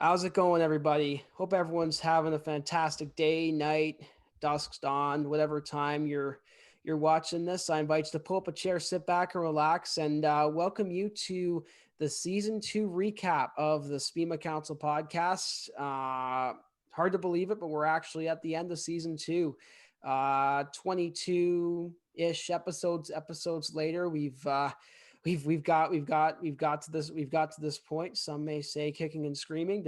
How's it going, everybody? Hope everyone's having a fantastic day, night, dusk's dawn, whatever time you're watching this. I invite you to pull up a chair, sit back, and relax, and welcome you to the season 2 recap of the SPMA Council Podcast. Hard to believe it, but we're actually at the end of season 2. 22-ish episodes later. We've got to this point. Some may say kicking and screaming,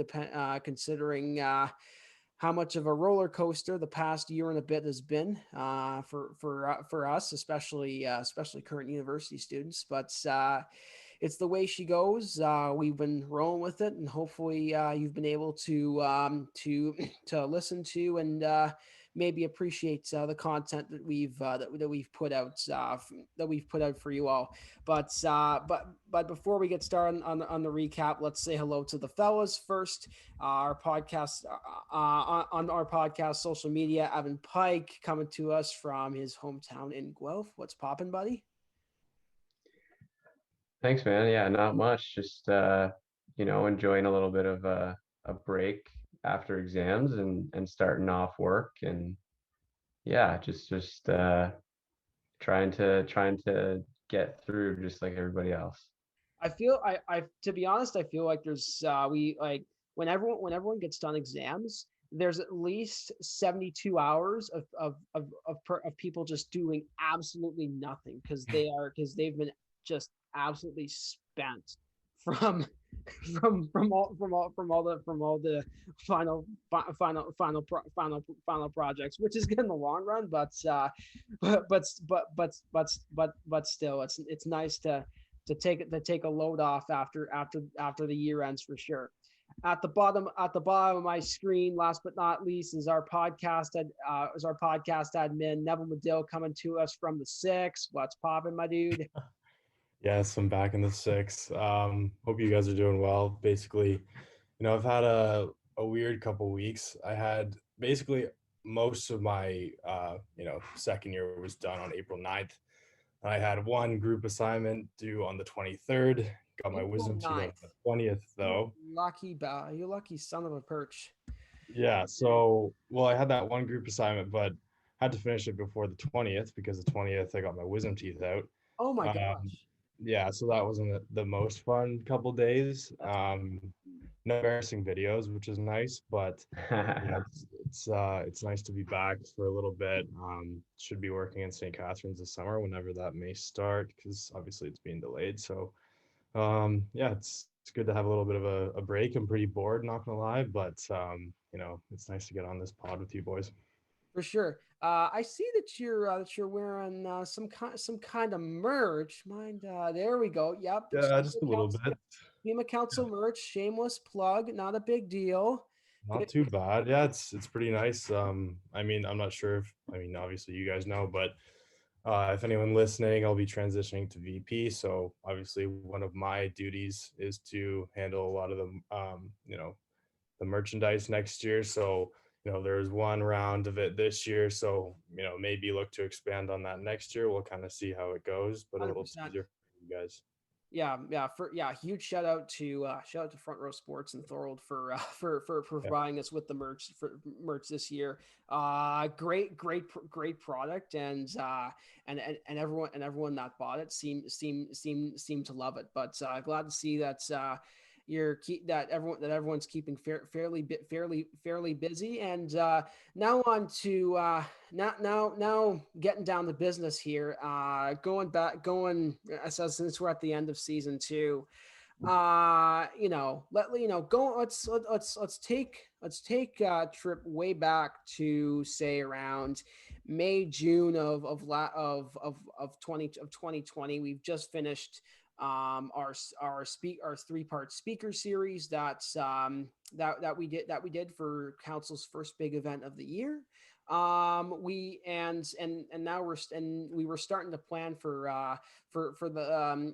considering how much of a roller coaster the past year and a bit has been for us, especially current university students. But it's the way she goes. We've been rolling with it, and hopefully you've been able to listen to and maybe appreciate the content that we've put out for you all. But before we get started on the recap, let's say hello to the fellas first. Our podcast on our podcast social media, Evan Pike coming to us from his hometown in Guelph. What's poppin', buddy? Thanks, man. Yeah, not much. Just enjoying a little bit of a break after exams and starting off work and yeah, just trying to get through just like everybody else. I to be honest, I feel like there's we like when everyone gets done exams, there's at least 72 hours of people just doing absolutely nothing because they've been just absolutely spent from from all the final projects, which is good in the long run, but still, it's nice to take a load off after the year ends for sure. At the bottom of my screen, last but not least, is our podcast admin Neville Medill coming to us from the six. What's popping, my dude? Yes, I'm back in the six. Hope you guys are doing well. Basically, I've had a weird couple weeks. I had basically most of my second year was done on April 9th. I had one group assignment due on the 23rd. Got my April wisdom teeth on 9th. the 20th though. You lucky son of a perch. Yeah, so well, I had that one group assignment, but had to finish it before the 20th because the 20th I got my wisdom teeth out. Oh my Um, gosh. yeah, so that wasn't the most fun couple days. That's No embarrassing videos, which is nice, but it's nice to be back for a little bit. Should be working in St. Catharines this summer, whenever that may start, because obviously it's being delayed. So yeah, it's good to have a little bit of a break. I'm pretty bored, not gonna lie, but it's nice to get on this pod with you boys. for sure. I see that you're wearing some kind of merch. Mind, there we go. Yep, Yeah, just a little bit. SPMA Council merch. Shameless plug, not a big deal. Not Good. too bad. Yeah, it's pretty nice. I mean, I'm not sure if obviously you guys know, but if anyone listening, I'll be transitioning to VP. So obviously, one of my duties is to handle a lot of the merchandise next year. So there's one round of it this year. So maybe look to expand on that next year. We'll kind of see how it goes, but a little 100%. teaser for you guys. Yeah. Huge shout out to Front Row Sports and Thorold for Yeah. providing us with the merch this year. Great product, and everyone that bought it seemed to love it. But glad to see that everyone's keeping fairly busy. And now on to now getting down to business here. Going since we're at the end of season 2. Go. Let's take a trip way back to say around May, June of 2020. We've just finished our 3-part speaker series that we did for council's first big event of the year. We and now we were starting to plan for the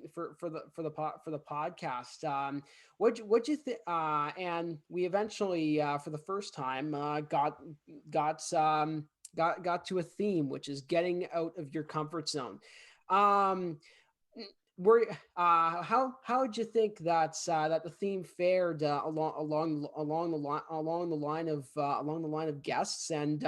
podcast. What you think? And we eventually, for the first time, got to a theme, which is getting out of your comfort zone. Um, were how did you think that the theme fared along the line of guests and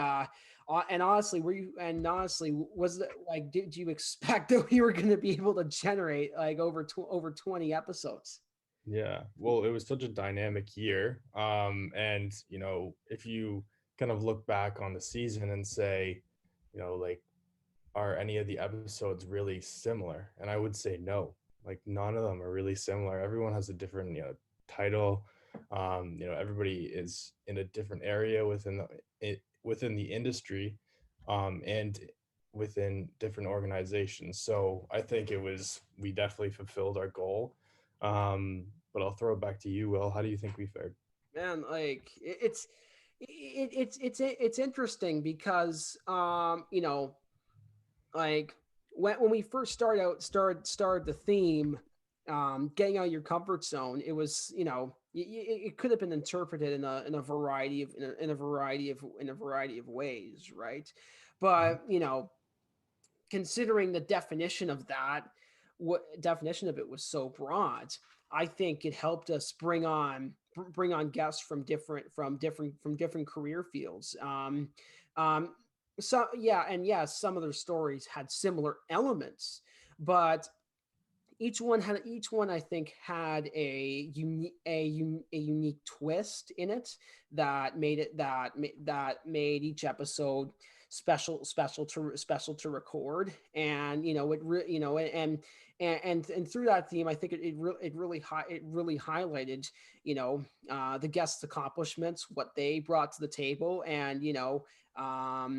honestly was it like did you expect that we were going to be able to generate like over 20 episodes? Yeah, well, it was such a dynamic year. And if you kind of look back on the season and say, like, are any of the episodes really similar? And I would say no. Like, none of them are really similar. Everyone has a different, title. Everybody is in a different area within the industry, and within different organizations. So I think we definitely fulfilled our goal. But I'll throw it back to you, Will. How do you think we fared? Man, like it's interesting because like when we first started the theme, getting out of your comfort zone, it was it could have been interpreted in a variety of in a variety of ways, right? Mhm. But considering the definition of that, what definition of it was so broad, I think it helped us bring on guests from different career fields. Um, so yeah, and yes, some of their stories had similar elements, but each one I think had a unique twist in it that made it that made each episode special to record. And and through that theme, I think it really highlighted the guests' accomplishments, what they brought to the table, and how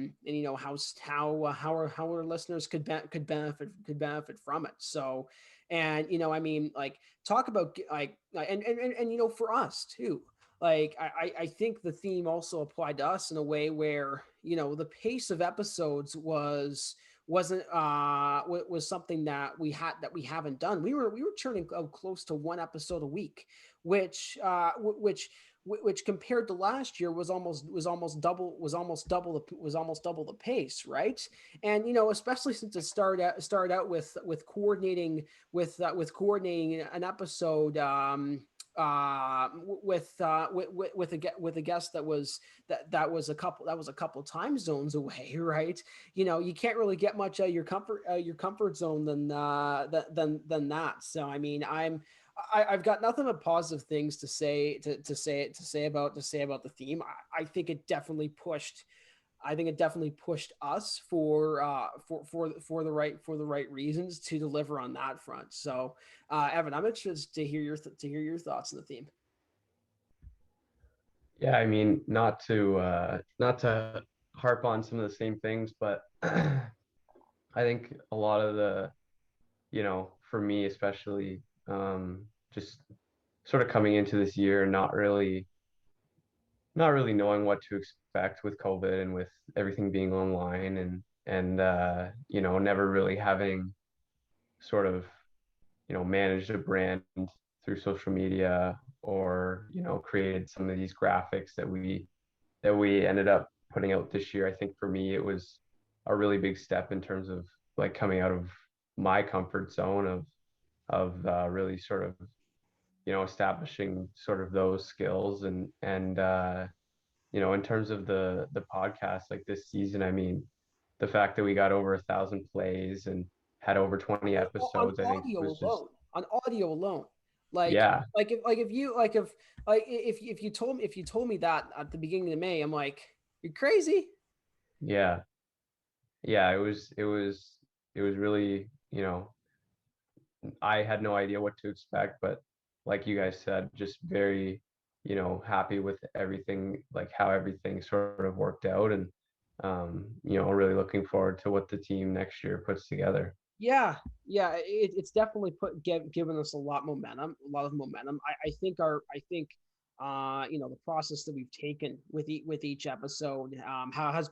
our listeners could benefit from it. So, and I mean, like, talk about and for us too, like I think the theme also applied to us in a way where the pace of episodes wasn't was something that we haven't done. We were churning out close to one episode a week, which which compared to last year was almost double the pace, right? And especially since it started out with coordinating an episode with a guest that was a couple time zones away, right? You can't really get much out of your comfort zone than that. So I mean, I've got nothing but positive things to say about the theme. I think it definitely pushed. I think it definitely pushed us for the right reasons to deliver on that front. So, Evan, I'm interested to hear your thoughts on the theme. Yeah, I mean, not to harp on some of the same things, but I think a lot of for me especially, just sort of coming into this year, not really knowing what to expect with COVID and with everything being online and never really having sort of, managed a brand through social media or, created some of these graphics that we ended up putting out this year. I think for me it was a really big step in terms of like coming out of my comfort zone of really sort of establishing sort of those skills and in terms of the podcast like this season, I mean, the fact that we got over 1,000 plays and had over 20 On episodes, I think audio was just alone, on audio alone, like yeah, if you told me that at the beginning of May, I'm like, you're crazy. yeah, yeah. It was really, I had no idea what to expect, but like you guys said, just very, happy with everything, like how everything sort of worked out and really looking forward to what the team next year puts together. Yeah, yeah, it's definitely given us a lot of momentum. I think the process that we've taken with each episode how has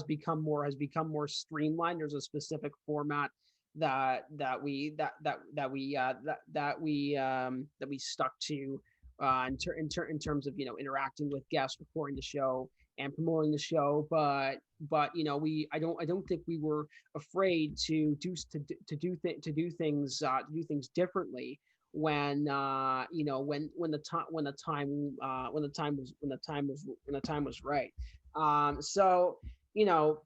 become more streamlined. There's a specific format that we stuck to in terms of interacting with guests, recording the show, and promoting the show, but I don't think we were afraid to do things differently when when the time was right. So you know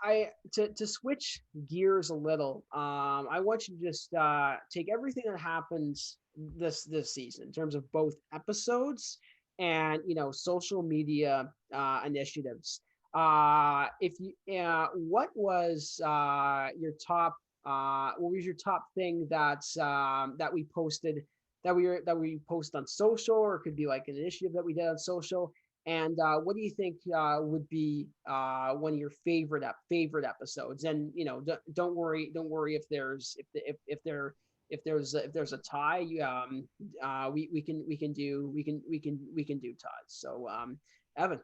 I to switch gears a little. I want you to just take everything that happens this season in terms of both episodes and social media initiatives. If you What was your top what was your top thing that we posted, that we post on social, or it could be like an initiative that we did on social? And what do you think would be one of your favorite episodes? And don't worry if there's if there's a tie. We can do ties. So Evan.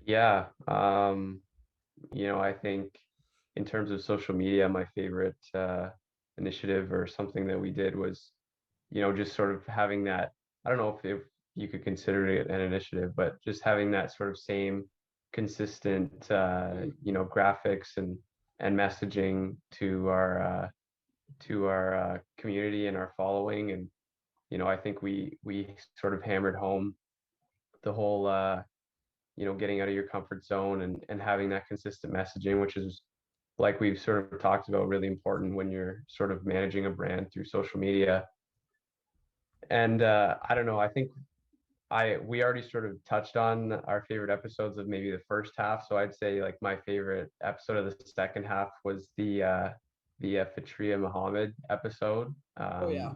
Yeah. I think in terms of social media, my favorite initiative or something that we did was, just sort of having that, I don't know if you could consider it an initiative, but just having that sort of same consistent, graphics and messaging to our community and our following. And, I think we sort of hammered home the whole, getting out of your comfort zone and having that consistent messaging, which is, like we've sort of talked about, really important when you're sort of managing a brand through social media. And I don't know, I think we already sort of touched on our favorite episodes of maybe the first half. So I'd say like my favorite episode of the second half was the Fatria Muhammad episode. Oh yeah.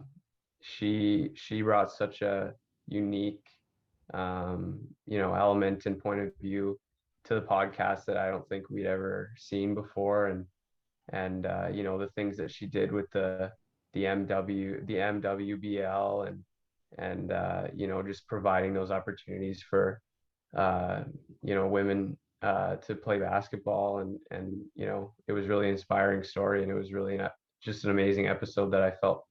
She brought such a unique element and point of view to the podcast that I don't think we'd ever seen before. And the things that she did with the MWBL and just providing those opportunities for women to play basketball. And it was really inspiring story, and it was really just an amazing episode that I felt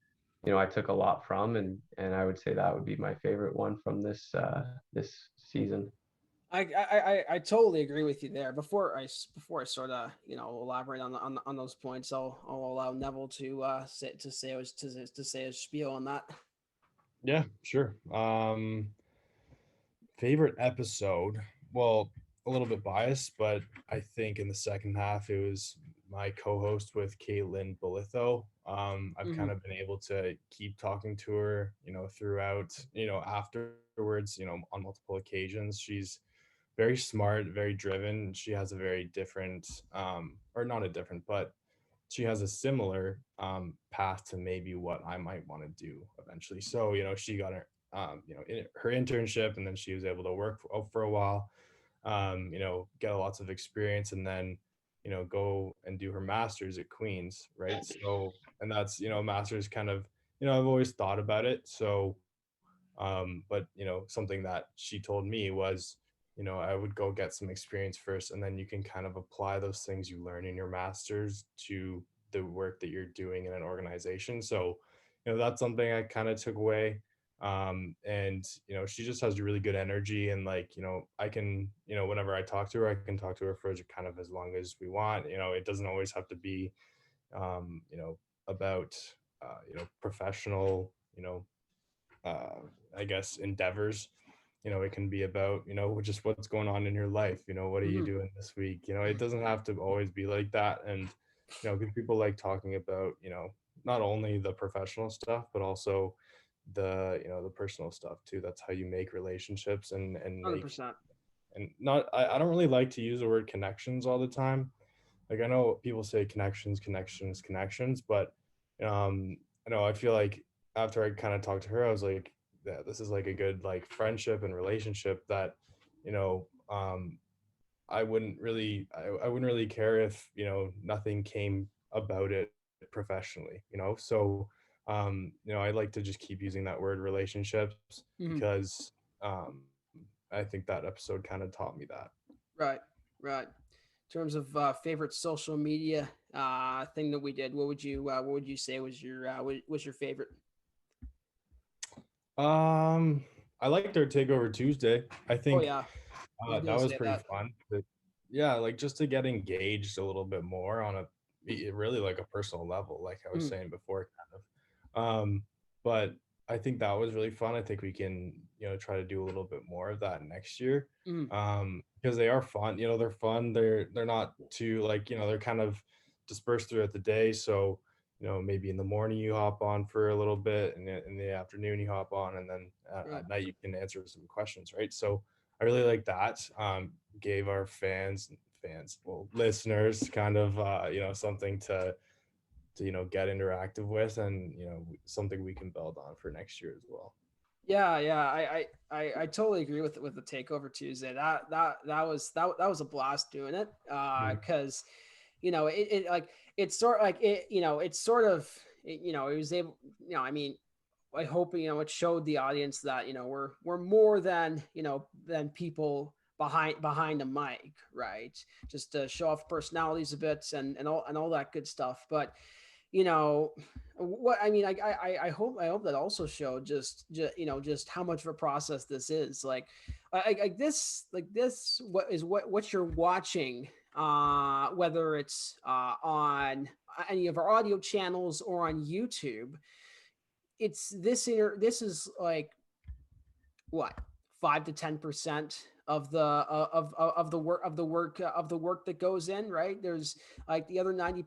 I took a lot from. And I would say that would be my favorite one from this season. I totally agree with you there. Before I sort of elaborate on those points, I'll allow Neville to say his spiel on that. Yeah, sure. Favorite episode? Well, a little bit biased, but I think in the second half it was my co-host with Caitlin Bolitho. I've Mm-hmm. kind of been able to keep talking to her, throughout, afterwards, on multiple occasions. She's very smart, very driven. She has a very different, or not a different, but she has a similar path to maybe what I might want to do eventually. So, she got her, her internship, and then she was able to work for a while, get lots of experience, and then, go and do her master's at Queen's, right? So, and that's, master's kind of, I've always thought about it. So, but, something that she told me was, I would go get some experience first, and then you can kind of apply those things you learn in your master's to the work that you're doing in an organization. So, that's something I kind of took away. And, she just has a really good energy, and like, I can, whenever I talk to her, I can talk to her for kind of as long as we want. It doesn't always have to be, about, professional, uh, I guess, endeavors. It can be about, just what's going on in your life. What are you Mm-hmm. doing this week? It doesn't have to always be like that. And, because people like talking about, not only the professional stuff, but also the personal stuff too. That's how you make relationships and make, 100%. and not, I don't really like to use the word connections all the time. Like, I know people say connections, connections, connections, but I know, I feel like after I kind of talked to her, I was like, yeah, this is like a good like friendship and relationship that, you know, um, I wouldn't really care if, nothing came about it professionally. So, I like to just keep using that word relationships Mm-hmm. because I think that episode kind of taught me that. Right, right. In terms of favorite social media thing that we did, what would you say was your favorite? Um, I liked our Takeover Tuesday. I Oh think yeah, I was that gonna was say pretty that. fun. Yeah, like just to get engaged a little bit more on really like a personal level, like I was Mm, saying before, kind of. But I think that was really fun. I think we can, try to do a little bit more of that next year. mm, Because they are fun. They're fun. They're not too like, they're kind of dispersed throughout the day. So, maybe in the morning you hop on for a little bit, and in the afternoon you hop on, and then right. at night you can answer some questions, right? So I really like that. Gave our well, listeners kind of something to get interactive with, and something we can build on for next year as well. Yeah, yeah, I totally agree with the Takeover Tuesday. That was a blast doing it. Mhm. Because it like it's sort like it it's sort of it was able I mean I hope it showed the audience that we're more than than people behind a mic, right? Just to show off personalities a bit and all that good stuff. But you know what I mean, I hope that also showed just how much of a process this is. Like this what you're watching, whether it's on any of our audio channels or on YouTube. It's this is like what 5 to 10% of the work that goes in, right? There's like the other 90%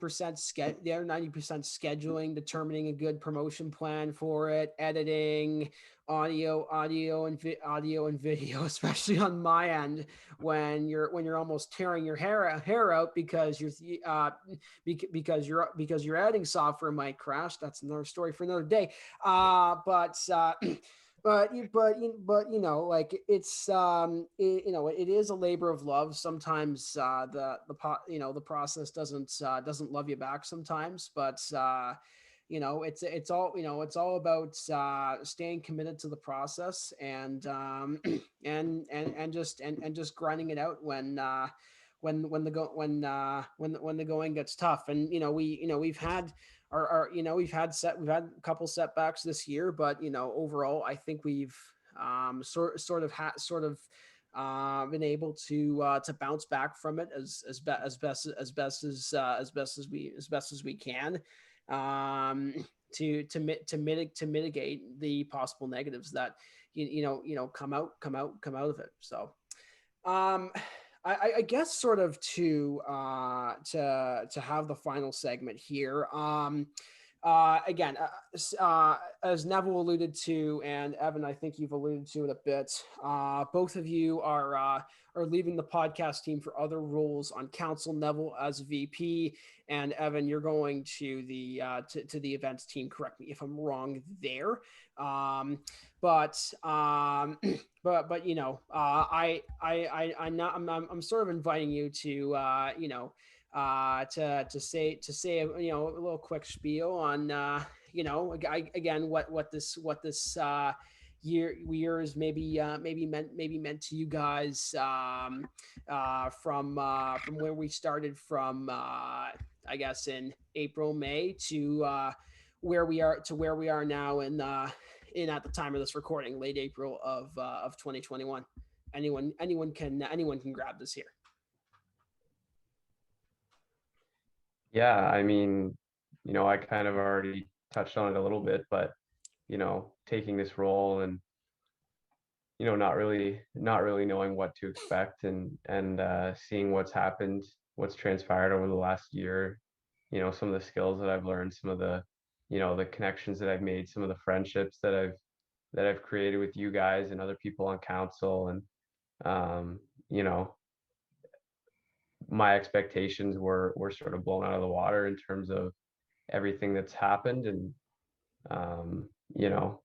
scheduling, determining a good promotion plan for it, editing, audio and video, especially on my end when you're almost tearing your hair out because your editing software might crash. That's another story for another day. But like it is a labor of love. Sometimes the process doesn't love you back sometimes. But it's all about staying committed to the process and just grinding it out when the going gets tough. And we've had we've had a couple setbacks this year, but overall I think we've been able to bounce back from it as best as we can, um, to mitigate the possible negatives that come out of it. So um, I guess sort of to have the final segment here. Again, as Neville alluded to, and Evan, I think you've alluded to it a bit. Both of you are leaving the podcast team for other roles on council. Neville as VP, and Evan, you're going to the events team. Correct me if I'm wrong there. Um, but I'm sort of inviting you to to say a little quick spiel on again what this year is maybe meant to you guys, from where we started from, I guess in April May to where we are now in at the time of this recording, late April of 2021. Anyone can grab this here. Yeah, I mean, I kind of already touched on it a little bit, but taking this role and not really knowing what to expect, and seeing what's happened, what's transpired over the last year, some of the skills that I've learned, some of the connections that I've made, some of the friendships that I've created with you guys and other people on council. And um, you know, my expectations were sort of blown out of the water in terms of everything that's happened. And um, you know,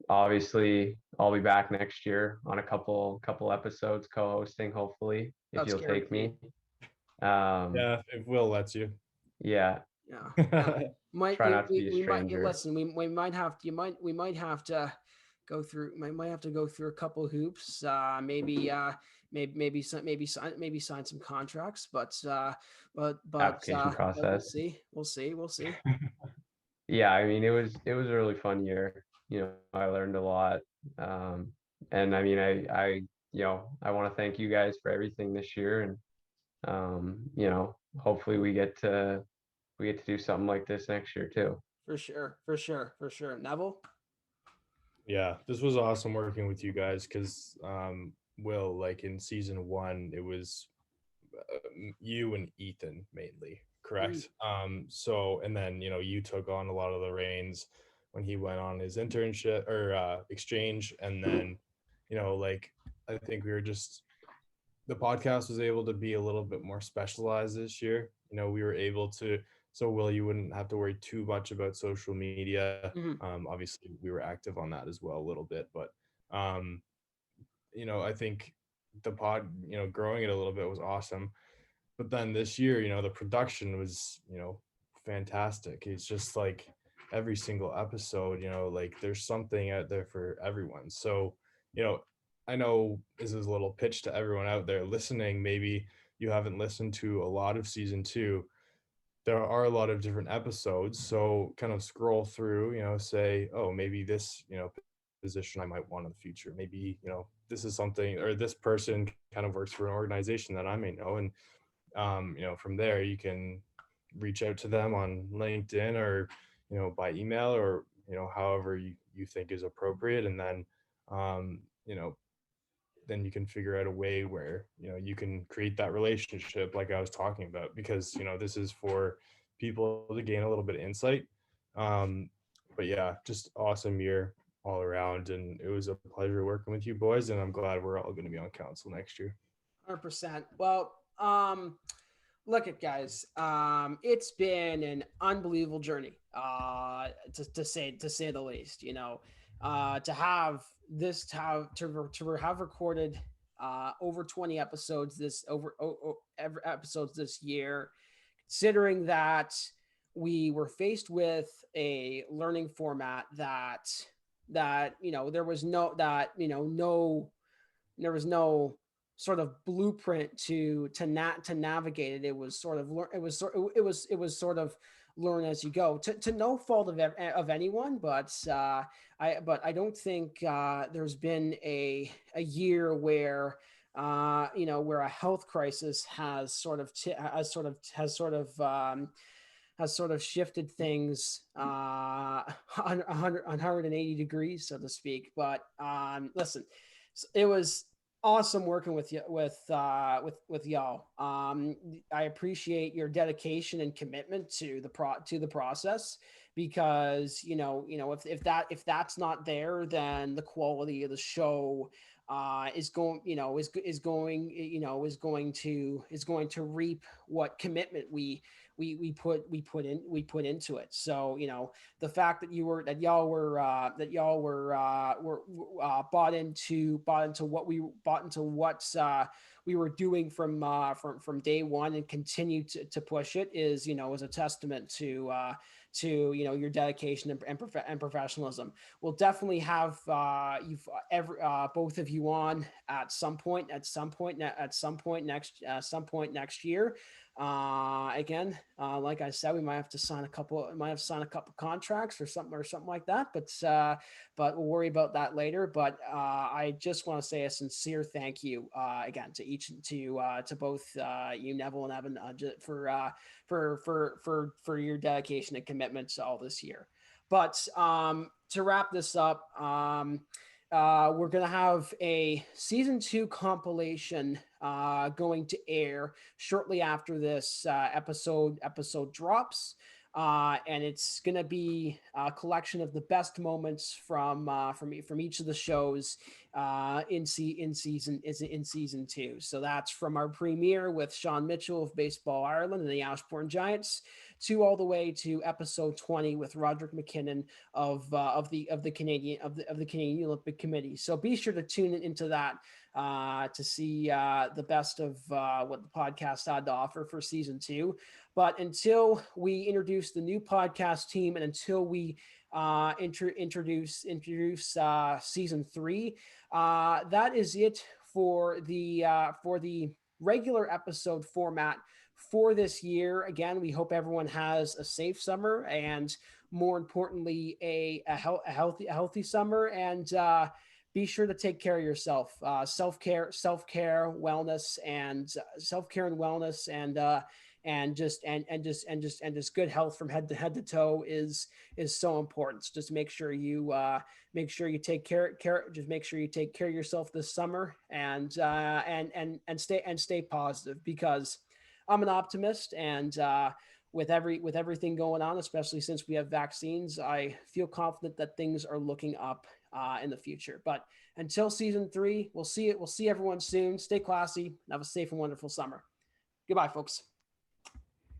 obviously I'll be back next year on a couple episodes co-hosting, hopefully, if That's you'll take guaranteed. me. Um, Yeah, if Will lets you. yeah, Yeah, yeah. Might try not to be a we might stranger. listen. We might have to. We might have to go through. Might have to go through a couple hoops. Maybe sign some contracts. Application But we'll process. see. We'll see. We'll see. Yeah, I mean, it was a really fun year. I learned a lot. And I mean, I want to thank you guys for everything this year, and hopefully we get to do something like this next year too. For sure, for sure, for sure. Neville. Yeah, this was awesome working with you guys because Will, like in season one, it was you and Ethan mainly, Mm. correct? So and then you took on a lot of the reins when he went on his internship or exchange, and then like I think we were just the podcast was able to be a little bit more specialized this year. We were able to, so Will, you wouldn't have to worry too much about social media. Mhm. Obviously, we were active on that as well a little bit, but um, I think the pod, growing it a little bit was awesome. But then this year, the production was, fantastic. It's just like every single episode, like there's something out there for everyone. So, you know, I know this is a little pitch to everyone out there listening. Maybe you haven't listened to a lot of season two. There are a lot of different episodes. So kind of scroll through, say, oh, maybe this, position I might want in the future. Maybe, this is something, or this person kind of works for an organization that I may know. And from there you can reach out to them on LinkedIn or by email or however you think is appropriate, and then um, you know then you can figure out a way where you can create that relationship like I was talking about, because this is for people to gain a little bit of insight. um, but yeah, just awesome year all around, and it was a pleasure working with you boys, and I'm glad we're all going to be on council next year. 100%. Well, look at guys. It's been an unbelievable journey. To say the least. To have this to have recorded over 20 episodes episodes this year, considering that we were faced with a learning format that there was no that no there was no sort of blueprint to navigate it. It was sort of sort of learn as you go, to no fault of anyone, but I don't think there's been a year where where a health crisis has sort of shifted things on 180 degrees, so to speak. But listen, it was awesome working with you with y'all. I appreciate your dedication and commitment to the process, because if that's not there, then the quality of the show is going is going to reap what commitment we put into it. So the fact that y'all were bought into what we were doing from day one, and continue to push it is a testament to your dedication and professionalism. We'll definitely have you've every both of you on at some point next year. Again, like I said, we might have to sign a couple contracts or something like that, but we'll worry about that later. But I just want to say a sincere thank you again to both you, Neville and Evan, for your dedication and commitment to all this year. But to wrap this up, we're going to have a season 2 compilation going to air shortly after this episode drops. And it's going to be a collection of the best moments from each of the shows in season 2. So that's from our premiere with Sean Mitchell of Baseball Ireland and the Ashbourne Giants, to all the way to episode 20 with Roderick McKinnon of the Canadian Olympic Committee. So be sure to tune into that to see the best of what the podcast had to offer for season 2. But until we introduce the new podcast team, and until we introduce season 3, that is it for the regular episode format for this year. Again, we hope everyone has a safe summer, and more importantly, a healthy summer. And be sure to take care of yourself. Wellness, and self-care and wellness, and just good health from head to toe is so important. So just make sure you take care. Just make sure you take care of yourself this summer, and stay positive, because I'm an optimist, and with everything going on, especially since we have vaccines, I feel confident that things are looking up in the future. But until season 3, we'll see everyone soon. Stay classy. Have a safe and wonderful summer. Goodbye, folks.